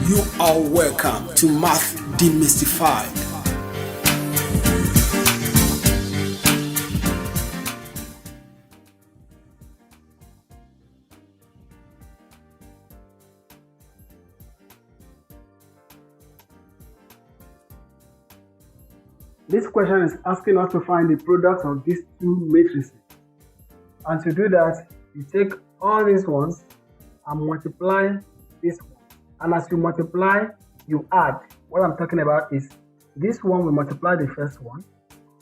You are welcome to Math Demystified. This question is asking us to find the product of these two matrices. And to do that, you take all these ones and multiply this one. And as you multiply, you add. What I'm talking about is this one will multiply the first one,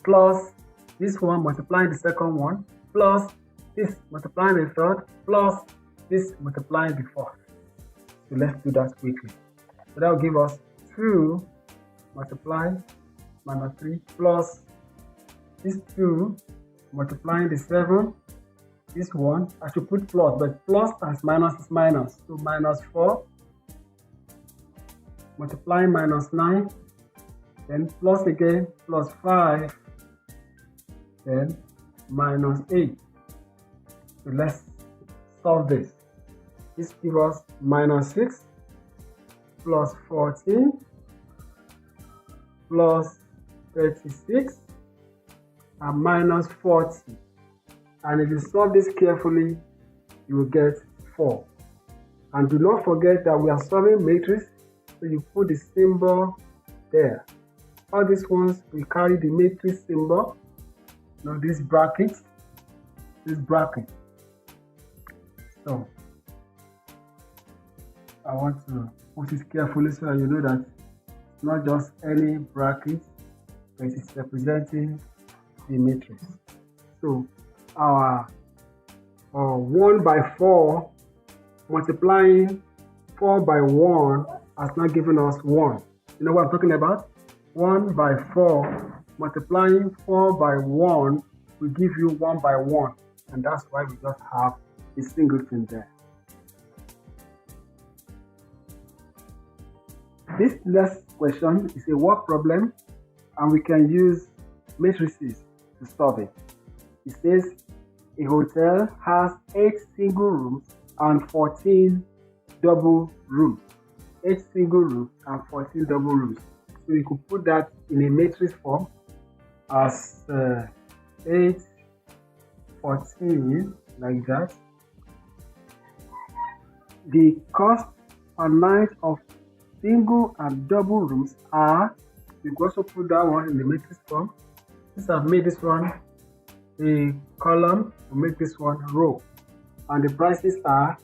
plus this one multiplying the second one, plus this multiplying the third, plus this multiplying the fourth. So let's do that quickly. So that will give us 2 multiplied minus 3 plus this 2 multiplying the 7, this one, I should put plus, but plus times minus is minus, so minus 4 multiplying minus 9, then plus again, plus 5, then minus 8. So let's solve this. This gives us minus 6 plus 14 plus 36 and minus 40. And if you solve this carefully, you will get 4. And do not forget that we are solving matrix, so you put the symbol there. All these ones will carry the matrix symbol. Now this bracket. So I want to put it carefully so that you know that it's not just any bracket, but it's representing the matrix. So our 1 by 4 multiplying 4 by 1 has not given us 1. You know what I'm talking about? 1 by 4 multiplying 4 by 1 will give you 1 by 1. And that's why we just have a singleton there. This next question is a word problem, and we can use matrices to solve it. It says a hotel has 8 single rooms and 14 double rooms. 8 single rooms and 14 double rooms. So you could put that in a matrix form as 8, 14, like that. The cost per night of single and double rooms are, you can also put that one in the matrix form. Since I've made this one a column, we'll make this one a row. And the prices are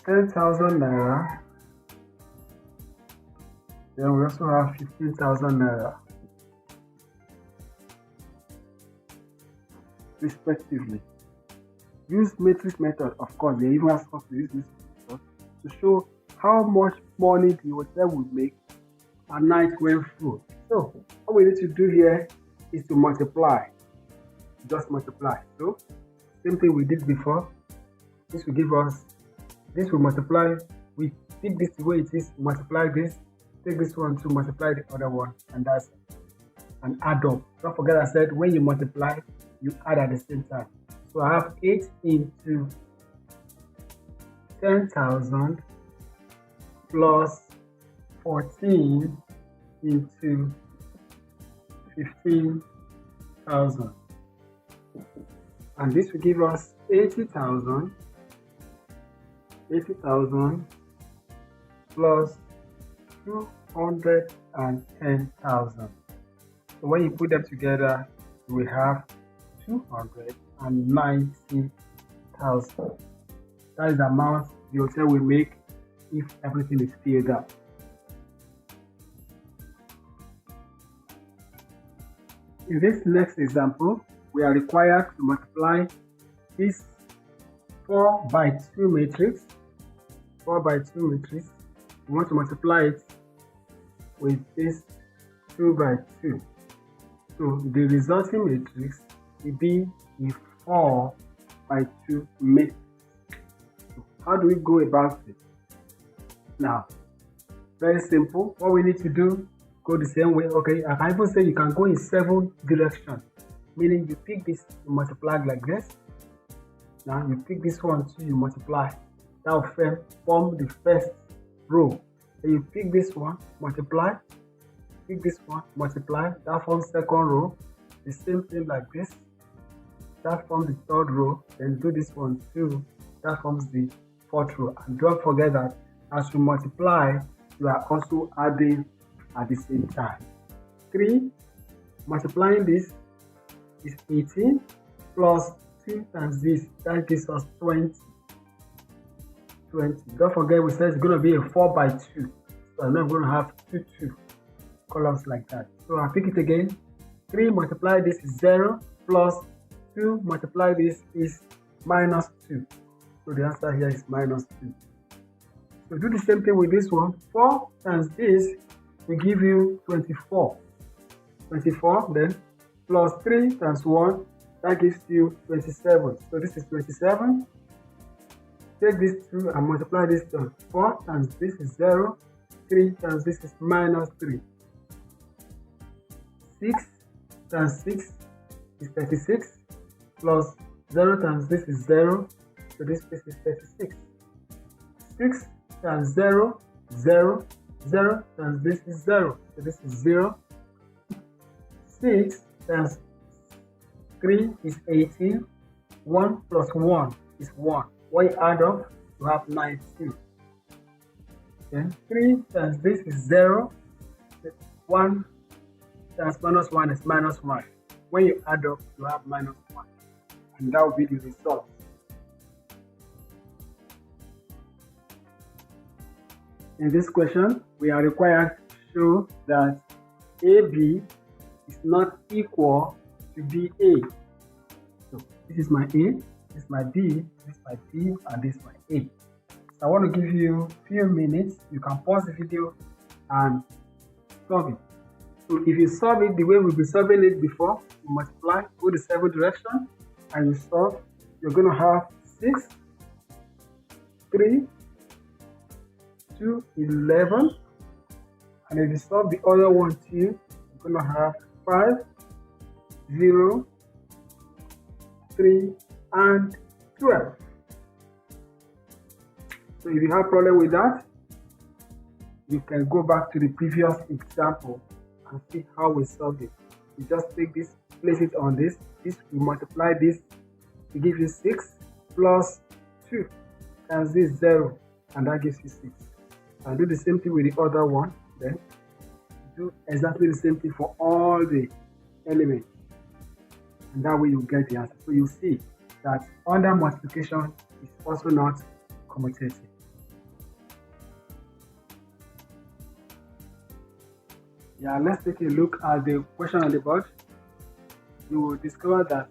10,000 naira. Then we also have 15,000 naira, respectively. Use matrix method, of course. They even ask us to use this method to show how much money the hotel would make a night when full. So what we need to do here is to multiply. Just multiply. So same thing we did before. This will give us, this will multiply. We take this the way it is, multiply this, take this one to multiply the other one, and that's an add up. Don't forget I said when you multiply, you add at the same time. So I have 8 into 10,000 plus 14 into 15,000. And this will give us 80,000 plus 210,000. So when you put them together, we have 290,000. That is the amount the hotel will make if everything is filled up. In this next example, we are required to multiply this 4 by 2 matrix. 4 by 2 matrix. We want to multiply it with this 2 by 2. So the resulting matrix will be a 4 by 2 matrix. So how do we go about it? Now, very simple. What we need to do, go the same way. Okay, I can even say you can go in 7 directions. Meaning you pick this, you multiply like this. Now you pick this one too, you multiply. that will form the first row. Then you pick this one, multiply, pick this one, multiply, that forms second row. The same thing like this, that forms the third row. Then do this one too, that forms the fourth row. And don't forget that as you multiply, you are also adding at the same time. 3 multiplying this is 18 plus 2 times this, that gives us 20. Don't forget we said it's going to be a 4 by 2, so I'm not going to have two columns like that. So I pick it again. 3 multiply this is 0 plus 2 multiply this is minus 2. So the answer here is minus 2. So do the same thing with this one. 4 times this will give you 24. 24 then plus 3 times 1, that gives you 27. So this is 27. Take this 2 and multiply this to 4 times this is 0. 3 times this is minus 3. 6 times 6 is 36 plus 0 times this is 0. So this is 36. 6 times 0, 0. 0 times this is 0. So this is 0. 6 times 3 is 18. 1 plus 1 is 1. When you add up, you have 19. Then 3 times this is 0. 1 times minus 1 is minus 1. When you add up, you have minus 1. And that will be the result. In this question, we are required to show that AB is not equal to BA. So this is my A, this is my B, this is my D, and this is my A. So I want to give you a few minutes. You can pause the video and solve it. So if you solve it the way we've been solving it before, you multiply, go the 7th direction, and you solve, you're going to have 6, 3, 2, 11. And if you solve the other one too, you're going to have 5, 0, 3, and 12. So if you have problem with that, you can go back to the previous example and see how we solve it. You just take this, place it on this, we multiply this to give you 6 plus 2 times this 0, and that gives you 6. And do the same thing with the other one, then do exactly the same thing for all the elements, and that way you get the answer. So you see that under multiplication is also not commutative. Yeah, let's take a look at the question on the board. You will discover that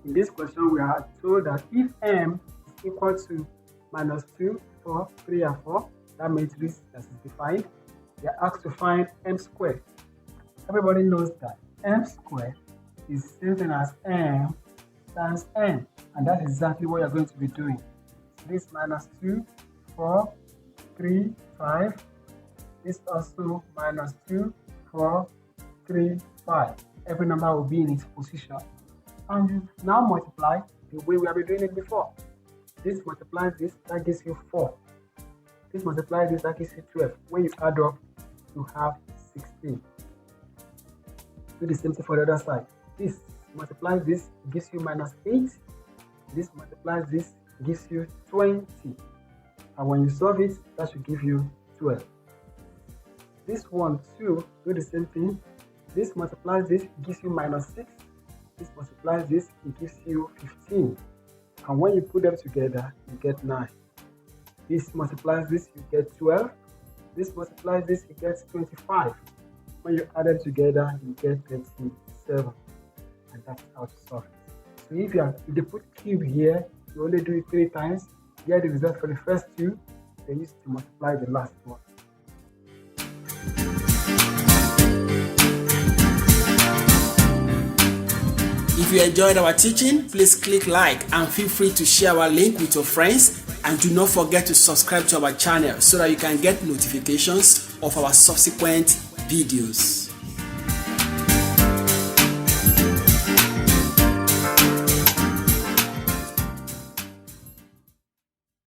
in this question we are told that if m is equal to minus 2, 4, 3, and 4, that matrix that is defined, we are asked to find m squared. Everybody knows that m squared is the same thing as m times n, and that's exactly what you're going to be doing. This minus 2, 4, 3, 5. This also minus 2, 4, 3, 5. Every number will be in its position. And you now multiply the way we have been doing it before. This multiplies this, that gives you 4. This multiplies this, that gives you 12. When you add up, you have 16. Do the same thing for the other side. This multiplies this, gives you minus 8. This multiplies this, gives you 20. And when you solve it, that should give you 12. This one too, do the same thing. This multiplies this, gives you minus 6. This multiplies this, it gives you 15. And when you put them together, you get 9. This multiplies this, you get 12. This multiplies this, you get 25. When you add them together, you get 27. And that's how to solve it. So if they put cube here, you only do it 3 times, get the result for the first 2, then you need to multiply the last one. If you enjoyed our teaching, please click like and feel free to share our link with your friends, and do not forget to subscribe to our channel so that you can get notifications of our subsequent videos.